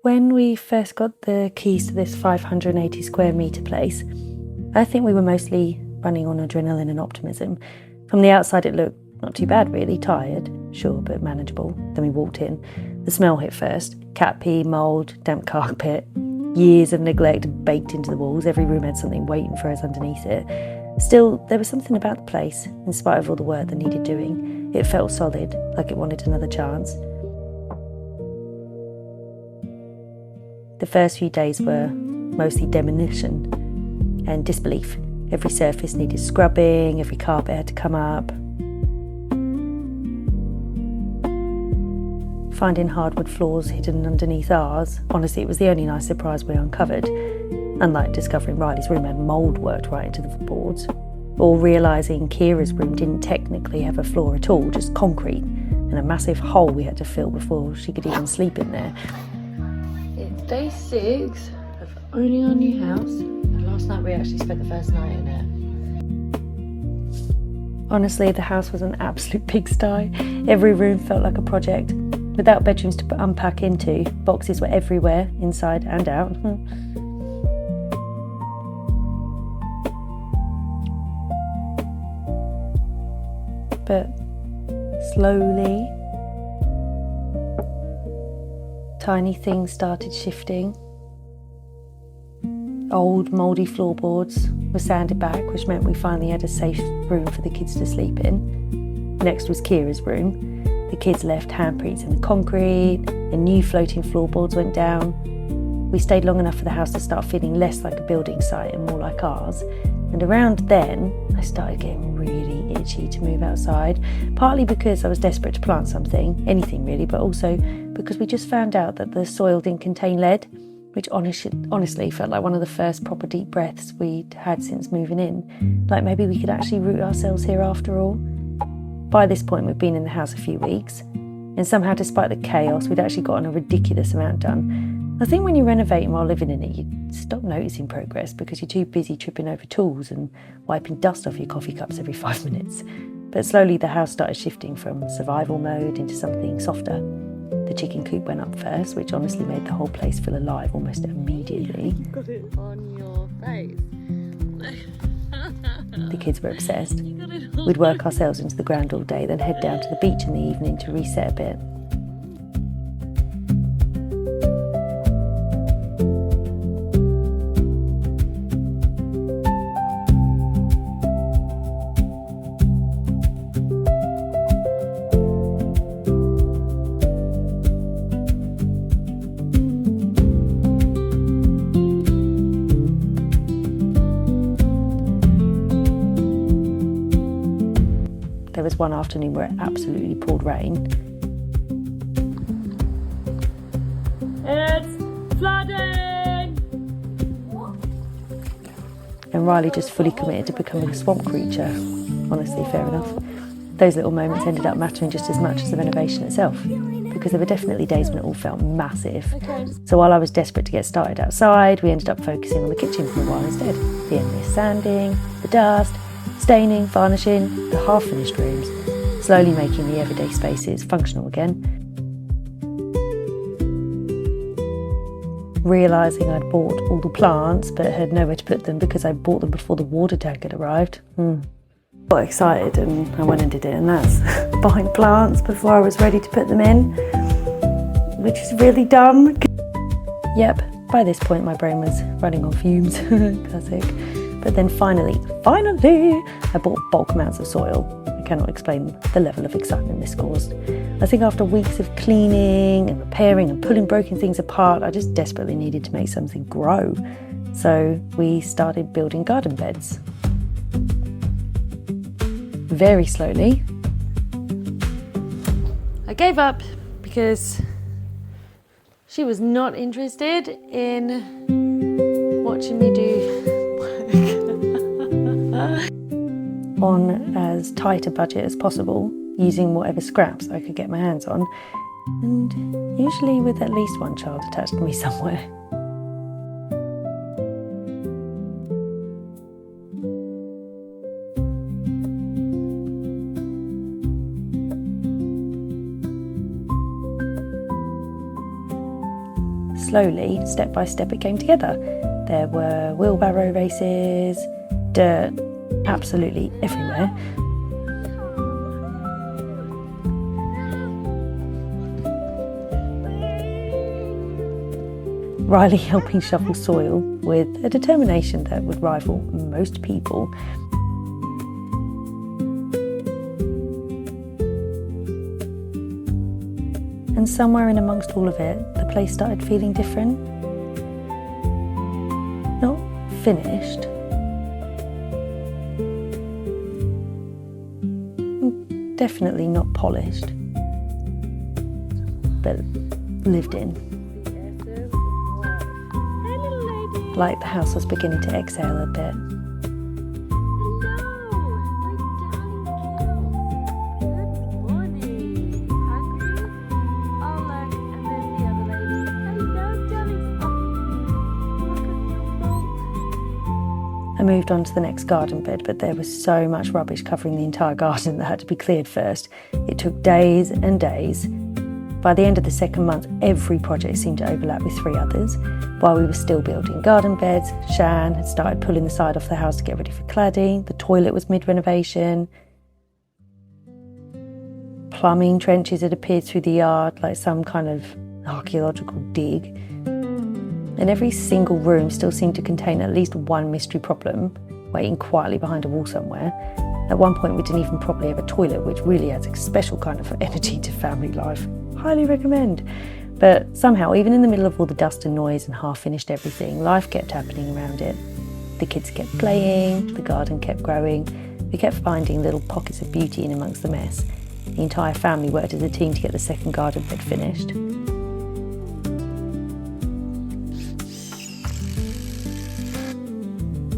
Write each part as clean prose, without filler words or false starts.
When we first got the keys to this 580 square metre place, I think we were mostly running on adrenaline and optimism. From the outside it looked not too bad really, tired, sure, but manageable. Then we walked in. The smell hit first. Cat pee, mould, damp carpet, years of neglect baked into the walls. Every room had something waiting for us underneath it. Still, there was something about the place, in spite of all the work that needed doing. It felt solid, like it wanted another chance. The first few days were mostly demolition and disbelief. Every surface needed scrubbing, every carpet had to come up. Finding hardwood floors hidden underneath ours, honestly, it was the only nice surprise we uncovered. Unlike discovering Riley's room had mould worked right into the boards, or realising Kira's room didn't technically have a floor at all, just concrete, and a massive hole we had to fill before she could even sleep in there. It's day 6 of owning our new house, and last night we actually spent the first night in it. Honestly, the house was an absolute pigsty. Every room felt like a project. Without bedrooms to unpack into, boxes were everywhere, inside and out. But slowly, tiny things started shifting. Old mouldy floorboards were sanded back, which meant we finally had a safe room for the kids to sleep in. Next was Kira's room. The kids left handprints in the concrete, and new floating floorboards went down. We stayed long enough for the house to start feeling less like a building site and more like ours. And around then, I started getting really itchy to move outside, partly because I was desperate to plant something, anything really, but also because we just found out that the soil didn't contain lead, which honestly felt like one of the first proper deep breaths we'd had since moving in. Like maybe we could actually root ourselves here after all. By this point, we'd been in the house a few weeks, and somehow, despite the chaos, we'd actually gotten a ridiculous amount done. I think when you're renovating while living in it, you stop noticing progress because you're too busy tripping over tools and wiping dust off your coffee cups every 5 minutes. But slowly, the house started shifting from survival mode into something softer. The chicken coop went up first, which honestly made the whole place feel alive almost immediately. You've got it on your face. The kids were obsessed. We'd work ourselves into the ground all day, then head down to the beach in the evening to reset a bit. There was one afternoon where it absolutely poured rain. It's flooding! And Riley just fully committed to becoming a swamp creature. Honestly, fair enough. Those little moments ended up mattering just as much as the renovation itself, because there were definitely days when it all felt massive. So while I was desperate to get started outside, we ended up focusing on the kitchen for a while instead. The endless sanding, the dust, staining, varnishing, the half-finished rooms, slowly making the everyday spaces functional again. Realising I'd bought all the plants but had nowhere to put them because I bought them before the water tank had arrived. Got excited and I went and did it, and that's buying plants before I was ready to put them in, which is really dumb. Yep, by this point my brain was running on fumes, classic. But then finally, I bought bulk amounts of soil. I cannot explain the level of excitement this caused. I think after weeks of cleaning and repairing and pulling broken things apart, I just desperately needed to make something grow. So we started building garden beds. Very slowly. I gave up because she was not interested in watching me do on as tight a budget as possible, using whatever scraps I could get my hands on, and usually with at least one child attached to me somewhere. slowly, step by step, it came together. There were wheelbarrow races, dirt absolutely everywhere. Riley helping shovel soil with a determination that would rival most people. And somewhere in amongst all of it, the place started feeling different. Not finished. Definitely not polished. But lived in. Like the house was beginning to exhale a bit. I moved on to the next garden bed, but there was so much rubbish covering the entire garden that had to be cleared first. It took days and days. By the end of the second month, every project seemed to overlap with 3 others. While we were still building garden beds, Shan had started pulling the side off the house to get ready for cladding. The toilet was mid-renovation. Plumbing trenches had appeared through the yard like some kind of archaeological dig. And every single room still seemed to contain at least one mystery problem, waiting quietly behind a wall somewhere. At one point we didn't even properly have a toilet, which really adds a special kind of energy to family life. Highly recommend. But somehow, even in the middle of all the dust and noise and half-finished everything, life kept happening around it. The kids kept playing, the garden kept growing, we kept finding little pockets of beauty in amongst the mess. The entire family worked as a team to get the second garden bed finished.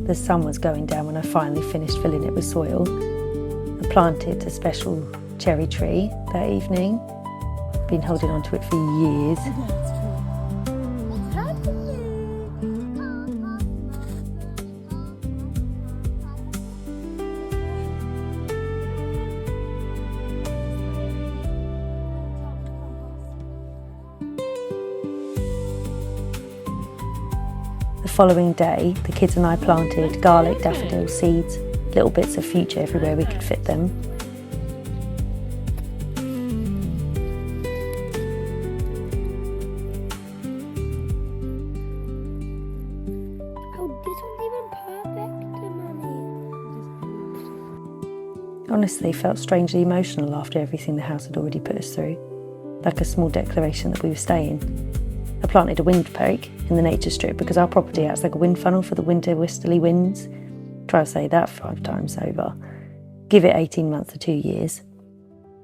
The sun was going down when I finally finished filling it with soil. I planted a special cherry tree that evening. I've been holding on to it for years. The following day, the kids and I planted garlic, daffodil seeds, little bits of future everywhere we could fit them. Honestly, felt strangely emotional after everything the house had already put us through, like a small declaration that we were staying. I planted a windbreak in the nature strip because our property acts like a wind funnel for the winter westerly winds. Try to say that 5 times over. Give it 18 months to 2 years,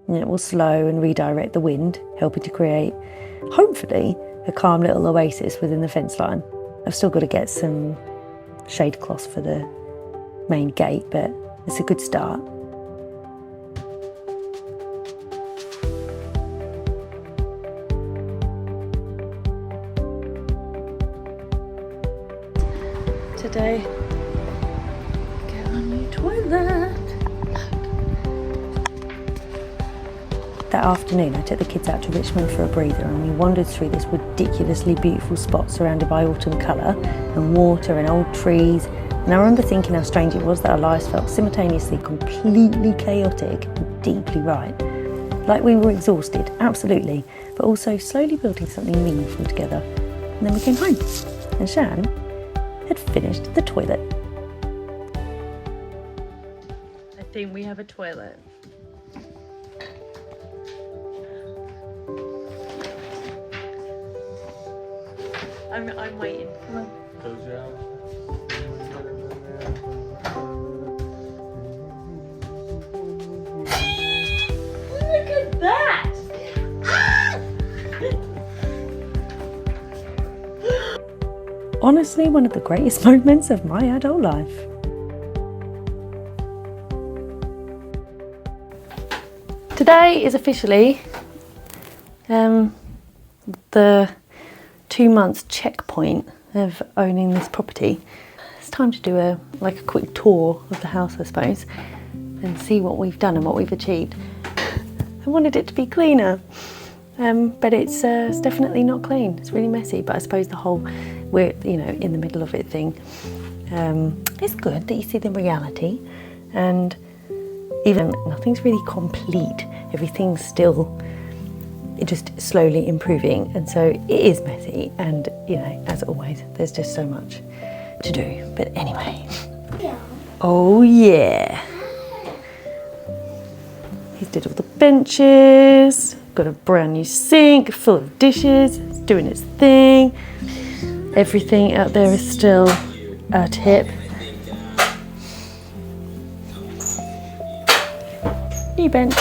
and it will slow and redirect the wind, helping to create, hopefully, a calm little oasis within the fence line. I've still got to get some shade cloth for the main gate, but it's a good start. Today, get a new toilet. That afternoon I took the kids out to Richmond for a breather and we wandered through this ridiculously beautiful spot surrounded by autumn colour and water and old trees, and I remember thinking how strange it was that our lives felt simultaneously completely chaotic and deeply right. Like we were exhausted, absolutely, but also slowly building something meaningful together. And then we came home and Shan had finished the toilet. I think we have a toilet. I'm waiting. Come on. Close your eyes. Look at that! Honestly, one of the greatest moments of my adult life. Today is officially the 2-month checkpoint of owning this property. It's time to do a quick tour of the house, I suppose, and see what we've done and what we've achieved. I wanted it to be cleaner. but it's definitely not clean. It's really messy, but I suppose the whole we're in the middle of it thing, it's good that you see the reality, and even nothing's really complete, everything's still just slowly improving, and so it is messy, and as always there's just so much to do. But anyway, oh yeah, he's did all the benches, got a brand new sink full of dishes, it's doing its thing. Everything out there is still a tip. New bench.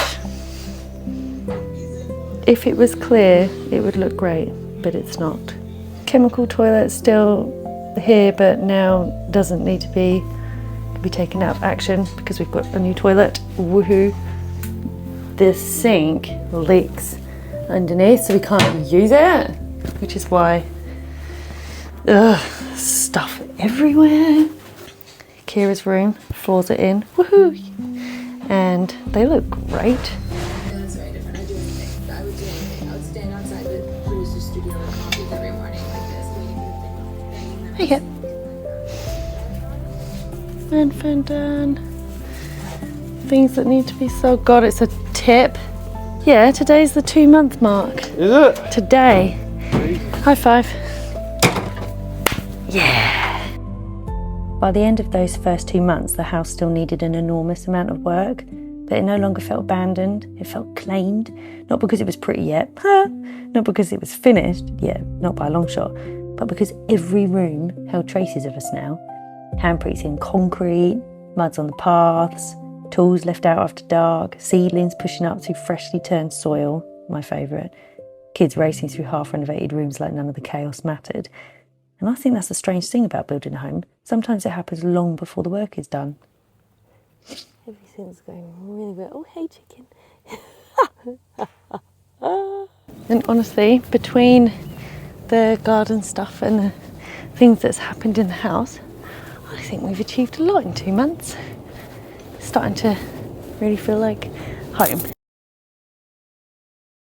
If it was clear, it would look great, but it's not. Chemical toilet still here, but now doesn't need to be. Can be taken out of action because we've got a new toilet. Woohoo! This sink leaks underneath, so we can't use it, which is why stuff everywhere. Kira's room, floors are in. Woohoo! And they look great. That's very different. I do anything. I would do anything. I would stand outside the producer's studio with coffees every morning like this, waiting for the thing. Hey, fan done. Things that need to be sold. God, it's a tip. Yeah, today's the 2-month mark. Is it? Today. High five. Yeah. By the end of those first 2 months, the house still needed an enormous amount of work, but it no longer felt abandoned, it felt claimed, not because it was pretty yet, not because it was finished, yeah, not by a long shot, but because every room held traces of us now. Handprints in concrete, muds on the paths, tools left out after dark, seedlings pushing up through freshly turned soil, my favourite, kids racing through half-renovated rooms like none of the chaos mattered. And I think that's the strange thing about building a home. Sometimes it happens long before the work is done. Everything's going really well. Oh, hey, chicken. And honestly, between the garden stuff and the things that's happened in the house, I think we've achieved a lot in 2 months. It's starting to really feel like home.